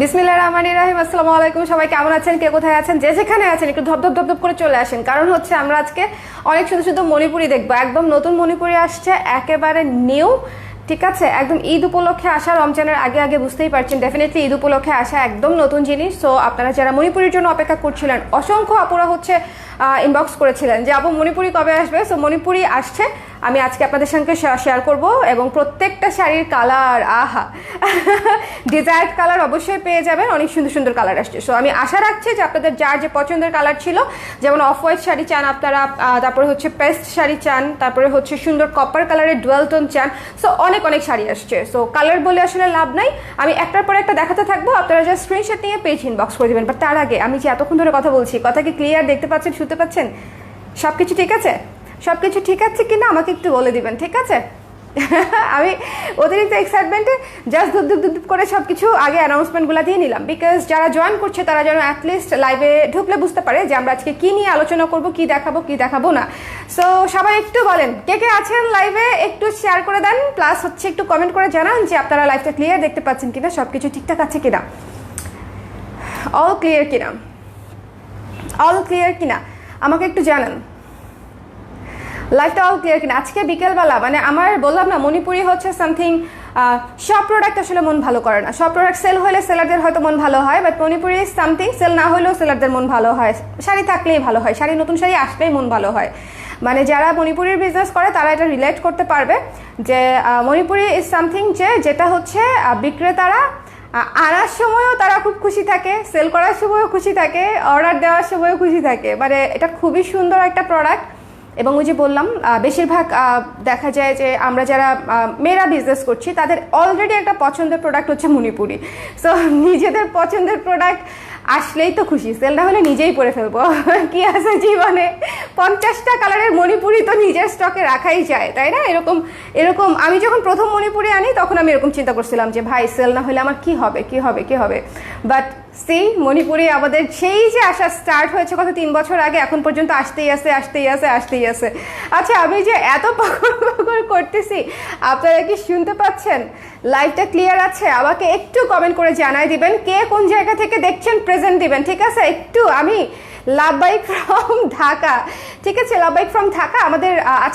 বিসমিল্লাহির রহমানির রহিম। আসসালামু আলাইকুম, সবাই কেমন আছেন, কে কোথায় আছেন, যে যেখানে আছেন একটু ধপ ধপ ধপ ধপ করে চলে আসেন। কারণ হচ্ছে আমরা আজকে অনেক শুধু শুধু মণিপুরি দেখবো। একদম নতুন মণিপুরি আসছে, একেবারে নিউ। ঠিক আছে, একদম ঈদ উপলক্ষে আসা, রমজানের আগে আগে বুঝতেই পারছেন ডেফিনেটলি ঈদ উপলক্ষে আসা একদম নতুন জিনিস। সো আপনারা যারা মণিপুরির জন্য অপেক্ষা করছিলেন, অসংখ্য আপুরা হচ্ছে ইনবক্স করেছিলেন যে আপু মণিপুরি কবে আসবে। সো মণিপুরি আসছে, আমি আজকে আপনাদের সঙ্গে শেয়ার করব। এবং প্রত্যেকটা শাড়ির কালার, আহা ডিজায়ার্ড কালার অবশ্যই পেয়ে যাবেন, অনেক সুন্দর সুন্দর কালার আসছে। সো আমি আশা রাখছি যে আপনাদের যার যে পছন্দের কালার ছিল, যেমন অফ হোয়াইট শাড়ি চান আপনারা, তারপরে হচ্ছে পেস্ট শাড়ি চান, তারপরে হচ্ছে সুন্দর কপার কালারের ডুয়াল টোন চান। সো অনেক অনেক শাড়ি আসছে। সো কালার বলে আসলে লাভ নাই, আমি একটার পর একটা দেখাতে থাকবো, আপনারা যা স্ক্রিনশট নিয়ে পেজ ইনবক্স করে দেবেন। বাট তার আগে আমি যে এতক্ষণ ধরে কথা বলছি, কথা কি ক্লিয়ার দেখতে পাচ্ছেন, শুনতে পাচ্ছেন? সব কিছু ঠিক আছে? সব কিছু ঠিক আছে কিনা আমাকে একটু বলে দিবেন, ঠিক আছে? আমি অতিরিক্ত এক্সাইটমেন্টে জাস্ট ধুপ ধুপ ধুপ করে সব কিছু আগে অ্যানাউন্সমেন্টগুলো দিয়ে নিলাম, বিকজ যারা জয়েন করছে তারা যেন অ্যাটলিস্ট লাইভে ঢুকলে বুঝতে পারে যে আমরা আজকে কী নিয়ে আলোচনা করব, কী দেখাবো না। সো সবাই একটু বলেন কে কে আছেন লাইভে, একটু শেয়ার করে দেন, প্লাস হচ্ছে একটু কমেন্ট করে জানান যে আপনারা লাইভটা ক্লিয়ার দেখতে পাচ্ছেন কিনা, সব কিছু ঠিকঠাক আছে কিনা, অল ক্লিয়ার কিনা, অল ক্লিয়ার কিনা আমাকে একটু জানান। লাইফটা অল ক্লিয়ার কিনা। আজকে বিকেলবেলা মানে আমার বললাম না, মণিপুরি হচ্ছে সামথিং, সব প্রোডাক্ট আসলে মন ভালো করে না। সব প্রোডাক্ট সেল হলে সেলারদের হয়তো মন ভালো হয়, বাট মণিপুরি সামথিং সেল না হলেও সেলারদের মন ভালো হয়। শাড়ি থাকলেই ভালো হয়, শাড়ি নতুন শাড়ি আসলেই মন ভালো হয়। মানে যারা মণিপুরির বিজনেস করে তারা এটা রিলেট করতে পারবে যে মণিপুরি ইজ সামথিং যেটা হচ্ছে বিক্রেতারা আনার সময়ও তারা খুব খুশি থাকে, সেল করার সময়ও খুশি থাকে, অর্ডার দেওয়ার সময়ও খুশি থাকে। মানে এটা খুবই সুন্দর একটা প্রোডাক্ট। এবং ওই যে বললাম, বেশিরভাগ দেখা যায় যে আমরা যারা মেয়েরা বিজনেস করছি তাদের অলরেডি একটা পছন্দের প্রোডাক্ট হচ্ছে মণিপুরি। সো নিজেদের পছন্দের প্রোডাক্ট আসলেই তো খুশি, সেল না হলে নিজেই পরে ফেলবো। কি আছে জীবনে, 50টা কালারের মণিপুরি তো নিজের স্টকে রাখাই যায়, তাই না? এরকম এরকম আমি যখন প্রথম মণিপুরি আনি তখন আমি এরকম চিন্তা করছিলাম যে ভাই সেল না হলে আমার কি হবে। বাট সেই মণিপুরি আমাদের সেই যে আসা স্টার্ট হয়েছে কত 3 বছর আগে, এখন পর্যন্ত আসতেই আছে। আচ্ছা, আমি যে এত পাগল করতেছি আপনারা কি শুনতে পাচ্ছেন? লাইভটা ক্লিয়ার আছে? আমাকে একটু কমেন্ট করে জানাই দিবেন কে কোন জায়গা থেকে দেখছেন, প্রেজেন্ট দিবেন, ঠিক আছে? একটু আমি লাভ বাইক ফ্রম ঢাকা, ঠিক আছে? লাভ বাইক ফ্রম ঢাকা। আমাদের